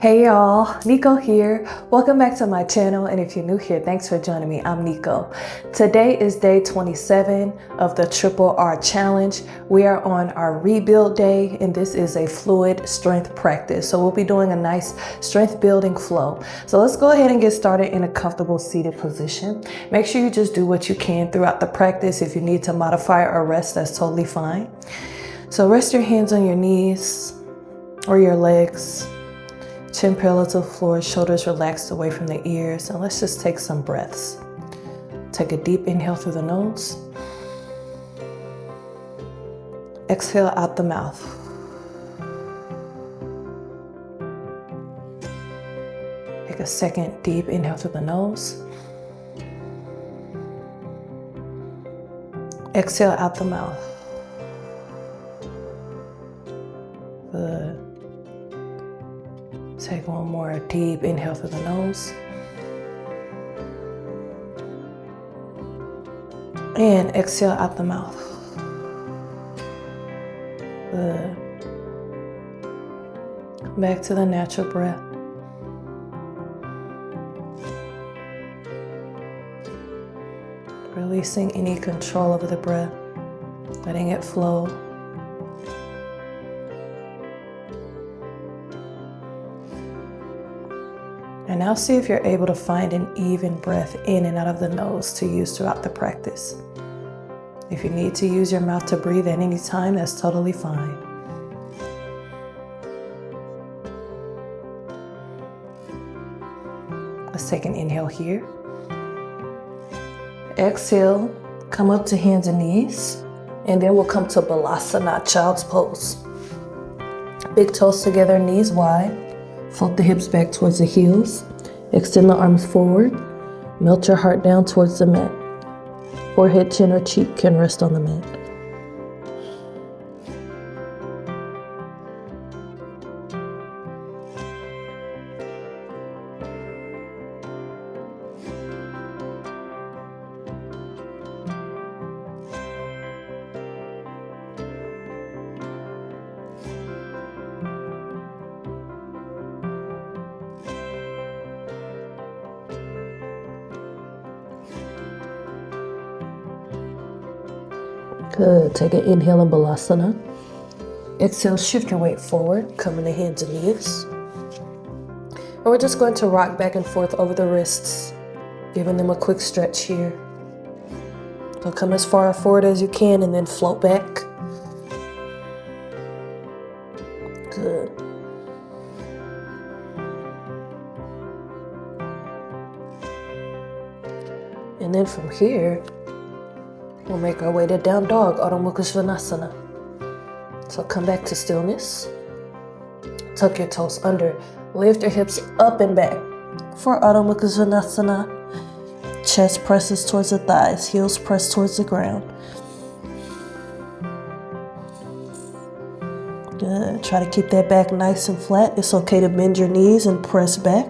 Hey y'all, Nico here. Welcome back to my channel, and if you're new here, thanks for joining me. I'm Nico. Today is day 27 of the Triple R Challenge. We are on our rebuild day, and this is a fluid strength practice. So we'll be doing a nice strength building flow. So let's go ahead and get started in a comfortable seated position. Make sure you just do what you can throughout the practice. If you need to modify or rest, that's totally fine. So rest your hands on your knees or your legs. Chin parallel to the floor, shoulders relaxed away from the ears, and let's just take some breaths. Take a deep inhale through the nose. Exhale out the mouth. Take a second deep inhale through the nose. Exhale out the mouth. Good. Take one more deep inhale through the nose. And exhale out the mouth. Good. Back to the natural breath. Releasing any control over the breath, letting it flow. And now see if you're able to find an even breath in and out of the nose to use throughout the practice. If you need to use your mouth to breathe at any time, that's totally fine. Let's take an inhale here. Exhale, come up to hands and knees, and then we'll come to Balasana, child's pose. Big toes together, knees wide. Float the hips back towards the heels. Extend the arms forward. Melt your heart down towards the mat. Forehead, chin, or cheek can rest on the mat. Good. Take an inhale in Balasana. Exhale, shift your weight forward, come into hands and knees. And we're just going to rock back and forth over the wrists, giving them a quick stretch here. So come as far forward as you can and then float back. Good. And then from here, we'll make our way to down dog, Adho Mukha Svanasana. So come back to stillness. Tuck your toes under. Lift your hips up and back. For Adho Mukha Svanasana, chest presses towards the thighs, heels press towards the ground. Good. Try to keep that back nice and flat. It's okay to bend your knees and press back.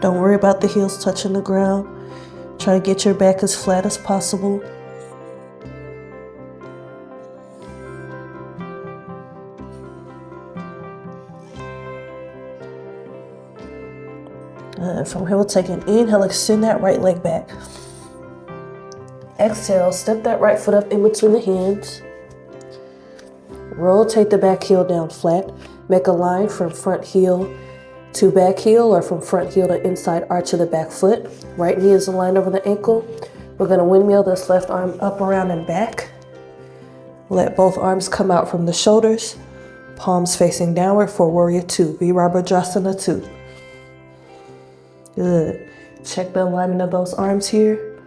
Don't worry about the heels touching the ground. Try to get your back as flat as possible. From here, we'll take an inhale, extend that right leg back. Exhale, step that right foot up in between the hands. Rotate the back heel down flat. Make a line from front heel to back heel, or from front heel to inside arch of the back foot. Right knee is aligned over the ankle. We're going to windmill this left arm up, around, and back. Let both arms come out from the shoulders. Palms facing downward for Warrior 2, Virabhadrasana 2. Good. Check the alignment of those arms here,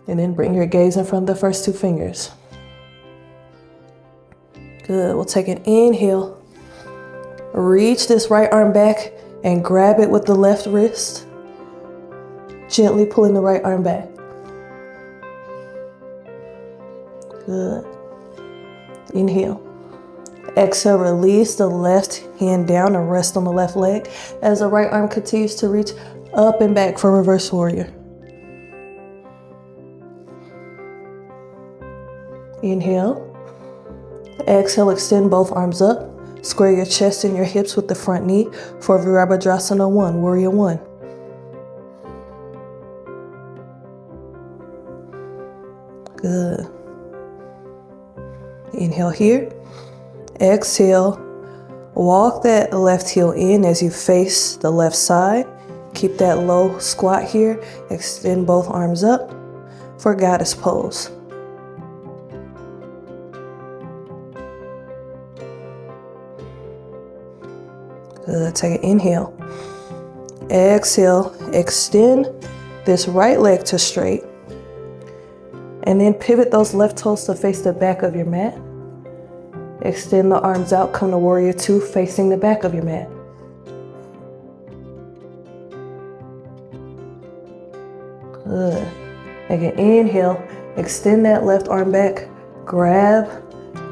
and then bring your gaze in front of the first two fingers. Good. We'll take an inhale. Reach this right arm back and grab it with the left wrist. Gently pulling the right arm back. Good. Inhale. Exhale, release the left hand down and rest on the left leg as the right arm continues to reach up and back for reverse warrior. Inhale. Exhale, extend both arms up. Square your chest and your hips with the front knee for Virabhadrasana 1, Warrior 1. Good. Inhale here. Exhale. Walk that left heel in as you face the left side. Keep that low squat here. Extend both arms up for goddess pose. Good. Take an inhale. Exhale. Extend this right leg to straight. And then pivot those left toes to face the back of your mat. Extend the arms out, come to Warrior 2, facing the back of your mat. Good. Take an inhale, extend that left arm back, grab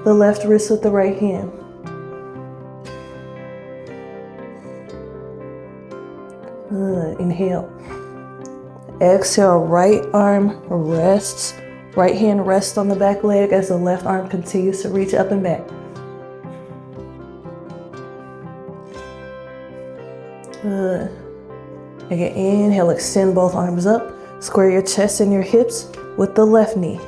the left wrist with the right hand. Good. Inhale. Exhale, right arm rests. Right hand rests on the back leg as the left arm continues to reach up and back. Good. Take an inhale, extend both arms up. Square your chest and your hips with the left knee.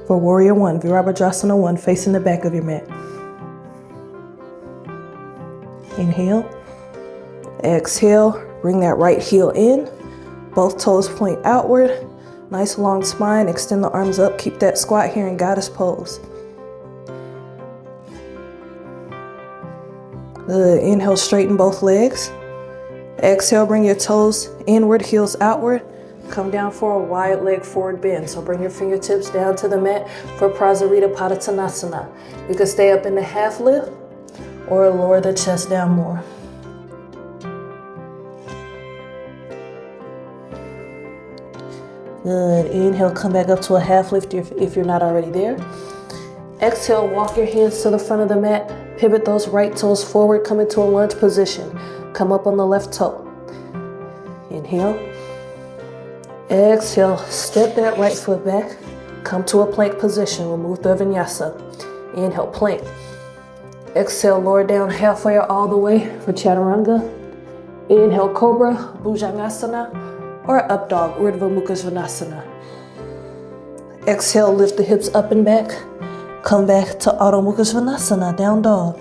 For Warrior 1, Virabhadrasana 1, facing the back of your mat. Inhale. Exhale, bring that right heel in. Both toes point outward. Nice long spine, extend the arms up, keep that squat here in goddess pose. Good. Inhale, straighten both legs. Exhale, bring your toes inward, heels outward. Come down for a wide leg forward bend. So bring your fingertips down to the mat for Prasarita Padottanasana. You can stay up in the half lift or lower the chest down more. Good. Inhale, come back up to a half lift if you're not already there. Exhale, walk your hands to the front of the mat. Pivot those right toes forward, come into a lunge position. Come up on the left toe. Inhale. Exhale, step that right foot back. Come to a plank position. We'll move through vinyasa. Inhale, plank. Exhale, lower down halfway or all the way for chaturanga. Inhale, cobra, bhujangasana. Or up dog, Urdhva Mukha Svanasana. Exhale, lift the hips up and back. Come back to Adho Mukha Svanasana, down dog.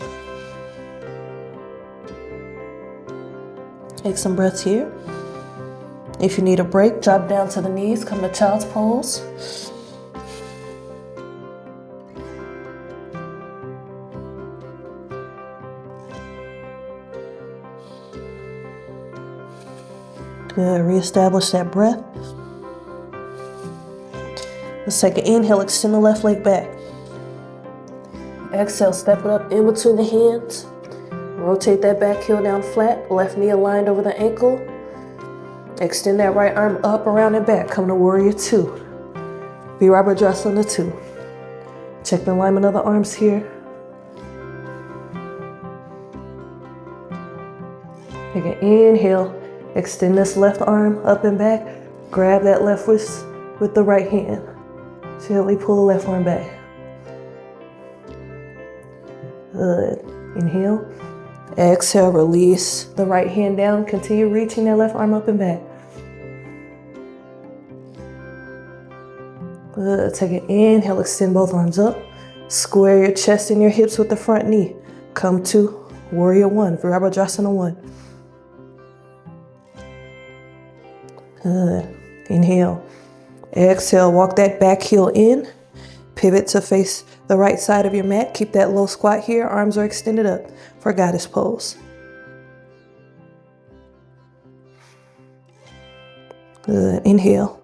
Take some breaths here. If you need a break, drop down to the knees, come to child's pose. Good. Reestablish that breath. Let's take an inhale, extend the left leg back. Exhale, step it up in between the hands. Rotate that back heel down flat, left knee aligned over the ankle. Extend that right arm up, around and back. Come to Warrior 2. Virabhadrasana 2. Check the alignment of the arms here. Take an inhale. Extend this left arm up and back. Grab that left wrist with the right hand. Gently pull the left arm back. Good. Inhale. Exhale, release the right hand down. Continue reaching that left arm up and back. Good. Take an inhale, extend both arms up. Square your chest and your hips with the front knee. Come to Warrior 1, Virabhadrasana 1. Good. Inhale. Exhale, walk that back heel in. Pivot to face the right side of your mat. Keep that low squat here. Arms are extended up for goddess pose. Good. Inhale.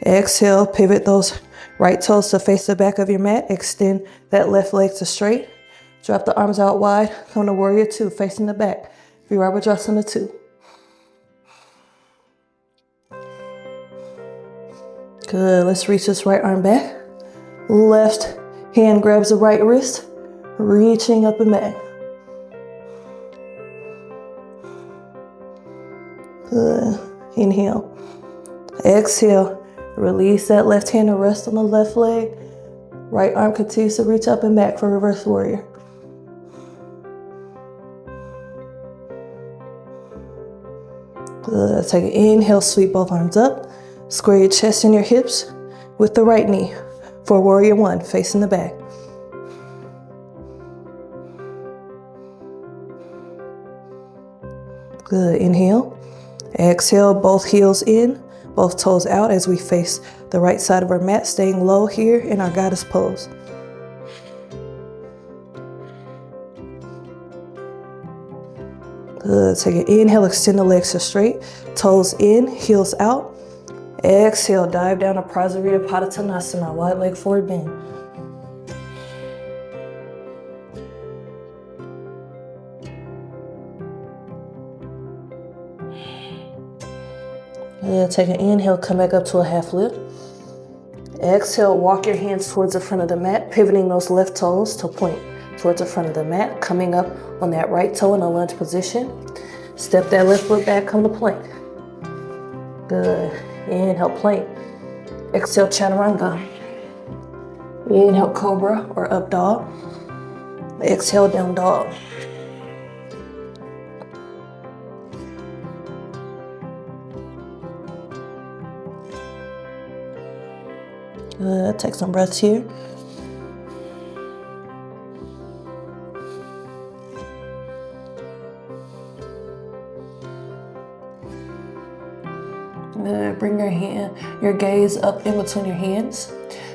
Exhale, pivot those right toes to face the back of your mat. Extend that left leg to straight. Drop the arms out wide. Come to Warrior 2, facing the back. Virabhadrasana 2. Good. Let's reach this right arm back. Left hand grabs the right wrist, reaching up and back. Good. Inhale. Exhale. Release that left hand to rest on the left leg. Right arm continues to reach up and back for reverse warrior. Good. Take an inhale, sweep both arms up. Square your chest and your hips with the right knee for warrior one, facing the back. Good. Inhale. Exhale, both heels in, both toes out as we face the right side of our mat, staying low here in our goddess pose. Good. Take an inhale, extend the legs to straight, toes in, heels out. Exhale, dive down to Prasarita Padottanasana, wide leg forward bend. Good. Take an inhale, come back up to a half lift. Exhale, walk your hands towards the front of the mat, pivoting those left toes to point towards the front of the mat, coming up on that right toe in a lunge position. Step that left foot back, come to plank. Good. Inhale, plank. Exhale, chaturanga. Inhale, cobra or up dog. Exhale, down dog. Good. Take some breaths here. Good. Bring your gaze up in between your hands.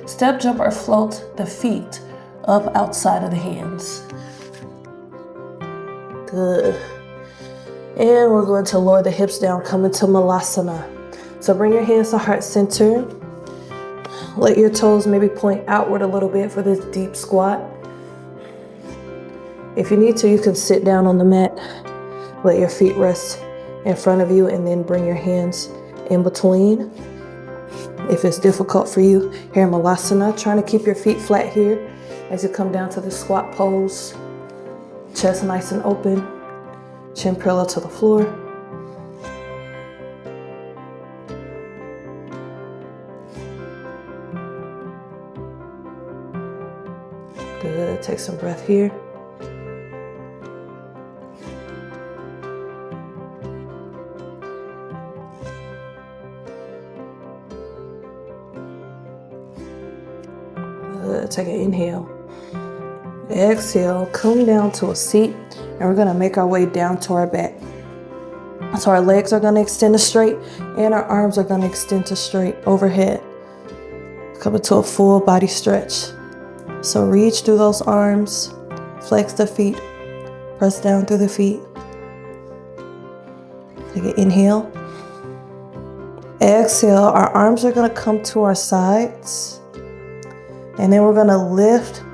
Step, jump, or float the feet up outside of the hands. Good. And we're going to lower the hips down, come into Malasana. So bring your hands to heart center. Let your toes maybe point outward a little bit for this deep squat. If you need to, you can sit down on the mat. Let your feet rest in front of you and then bring your hands in between. If it's difficult for you here in Malasana, trying to keep your feet flat here as you come down to the squat pose. Chest nice and open, chin parallel to the floor. Good. Take some breath here. Good. Take an inhale. Exhale, come down to a seat, and we're gonna make our way down to our back. So our legs are gonna extend to straight, and our arms are gonna extend to straight overhead. Coming to a full body stretch. So reach through those arms, flex the feet, press down through the feet. Take an inhale. Exhale, our arms are gonna come to our sides. And then we're gonna lift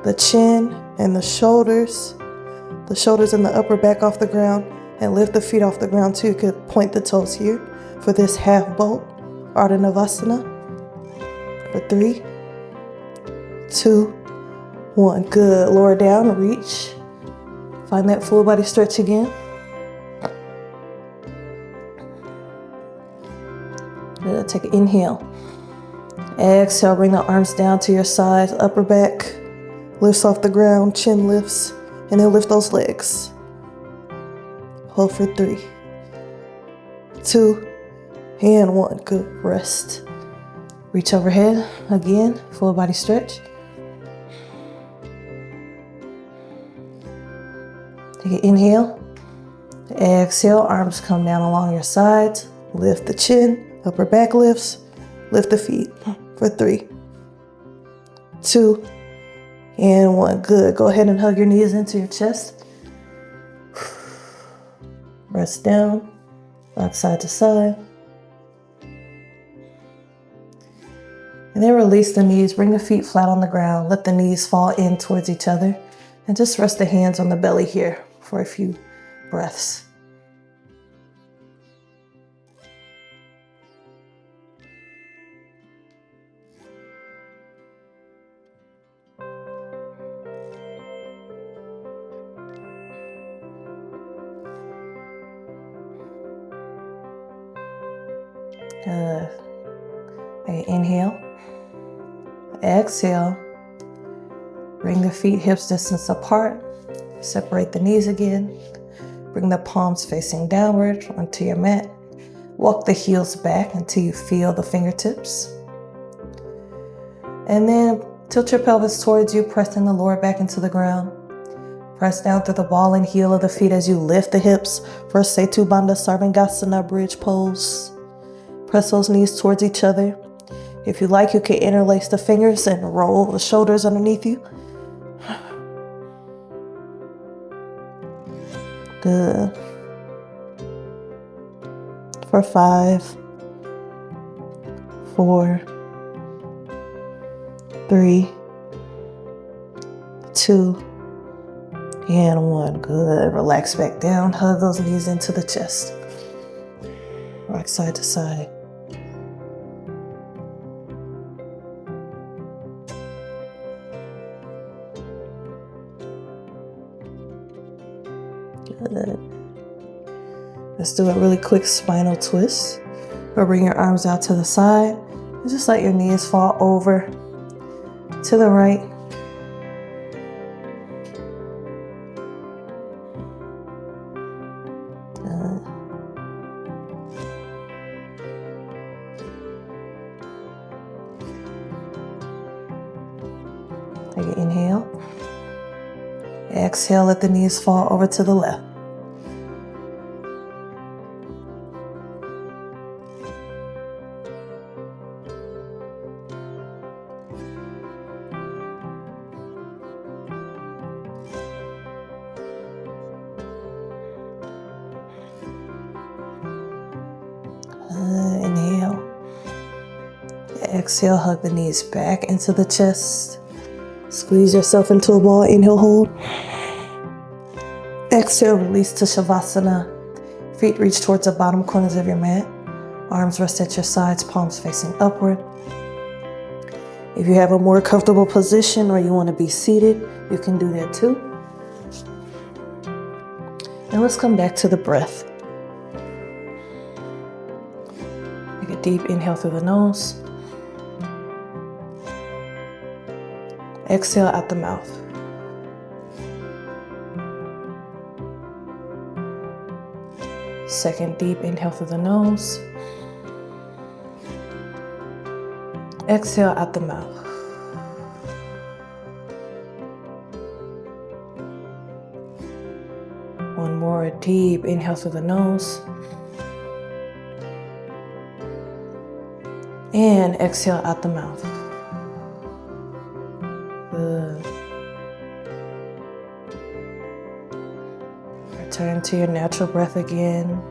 the chin and the shoulders and the upper back off the ground, and lift the feet off the ground too. You could point the toes here for this half boat, Ardha Navasana. For 3, 2, 1. Good. Lower down, reach. Find that full body stretch again. Good. Take an inhale. Exhale, bring the arms down to your sides, upper back lifts off the ground, chin lifts, and then lift those legs. Hold for 3, 2, and 1. Good. Rest. Reach overhead again, full body stretch. Take an inhale. Exhale, arms come down along your sides. Lift the chin, upper back lifts. Lift the feet for 3, 2, and 1. Good. Go ahead and hug your knees into your chest. Rest down, rock side to side. And then release the knees, bring the feet flat on the ground, let the knees fall in towards each other, and just rest the hands on the belly here for a few breaths. Inhale. Exhale. Bring the feet hips distance apart. Separate the knees again. Bring the palms facing downward onto your mat. Walk the heels back until you feel the fingertips. And then tilt your pelvis towards you, pressing the lower back into the ground. Press down through the ball and heel of the feet as you lift the hips for Setu Bandha Sarvangasana bridge pose. Press those knees towards each other. If you like, you can interlace the fingers and roll the shoulders underneath you. Good. For 5, 4, 3, 2, and 1. Good. Relax back down. Hug those knees into the chest. Rock side to side. Good. Let's do a really quick spinal twist. Or bring your arms out to the side. And just let your knees fall over to the right. Take an inhale. Exhale, let the knees fall over to the left. Inhale. Exhale, hug the knees back into the chest. Squeeze yourself into a ball. Inhale, hold. Exhale, release to Savasana. Feet reach towards the bottom corners of your mat. Arms rest at your sides, palms facing upward. If you have a more comfortable position or you want to be seated, you can do that too. And let's come back to the breath. Take a deep inhale through the nose. Exhale out the mouth. Second deep inhale through the nose. Exhale out the mouth. One more deep inhale through the nose. And exhale out the mouth. Good. Return to your natural breath again.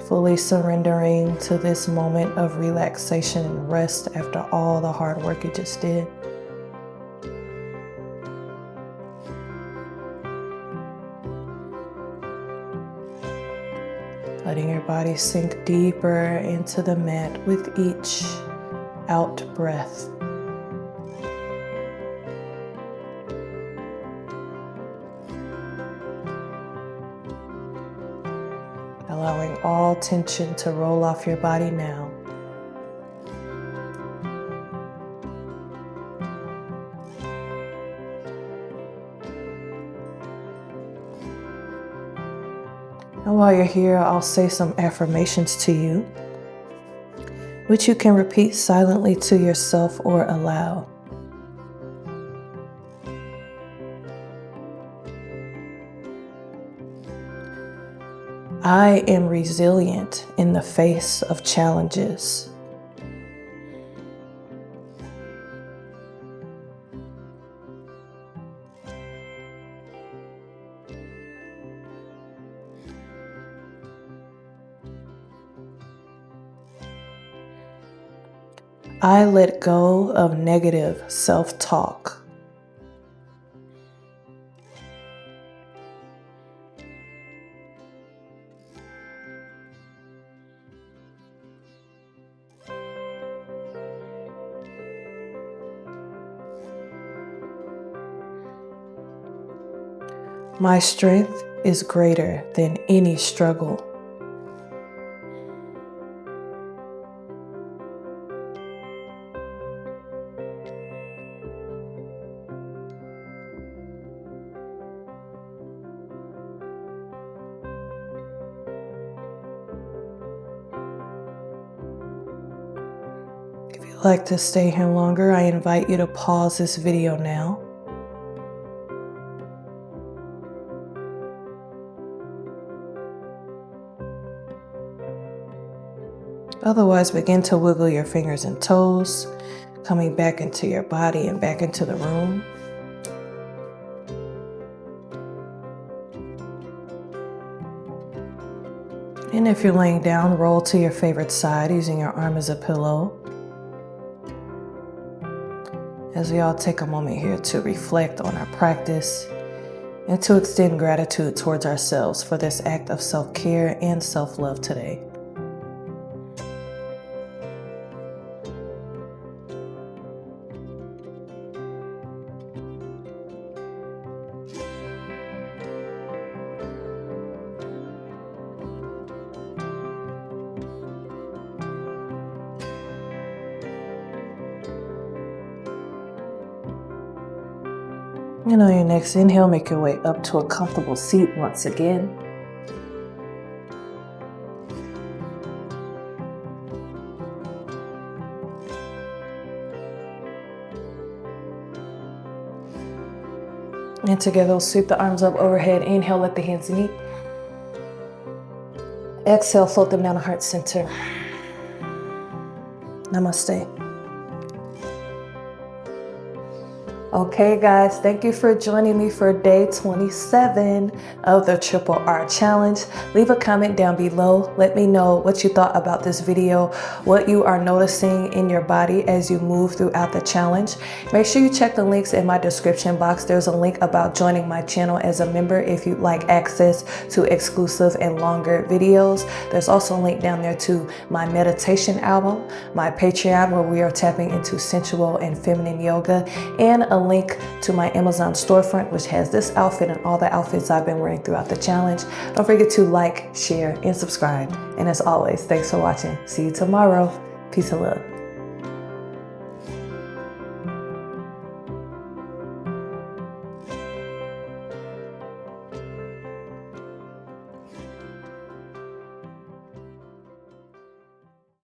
Fully surrendering to this moment of relaxation and rest after all the hard work you just did. Letting your body sink deeper into the mat with each out breath. Allowing all tension to roll off your body now. And while you're here, I'll say some affirmations to you, which you can repeat silently to yourself or aloud. I am resilient in the face of challenges. I let go of negative self-talk. My strength is greater than any struggle. you'd like to stay here longer, I invite you to pause this video now. Otherwise, begin to wiggle your fingers and toes, coming back into your body and back into the room. And if you're laying down, roll to your favorite side using your arm as a pillow. As we all take a moment here to reflect on our practice and to extend gratitude towards ourselves for this act of self-care and self-love today. And on your next inhale, make your way up to a comfortable seat once again. And together, sweep the arms up overhead. Inhale, let the hands meet. Exhale, float them down to heart center. Namaste. Okay guys, thank you for joining me for day 27 of the Triple R Challenge. Leave a comment down below. Let me know what you thought about this video, what you are noticing in your body as you move throughout the challenge. Make sure you check the links in my description box. There's a link about joining my channel as a member if you'd like access to exclusive and longer videos. There's also a link down there to my meditation album, my Patreon where we are tapping into sensual and feminine yoga, and a link to my Amazon storefront, which has this outfit and all the outfits I've been wearing throughout the challenge. Don't forget to like, share, and subscribe. And as always, thanks for watching. See you tomorrow. Peace and love.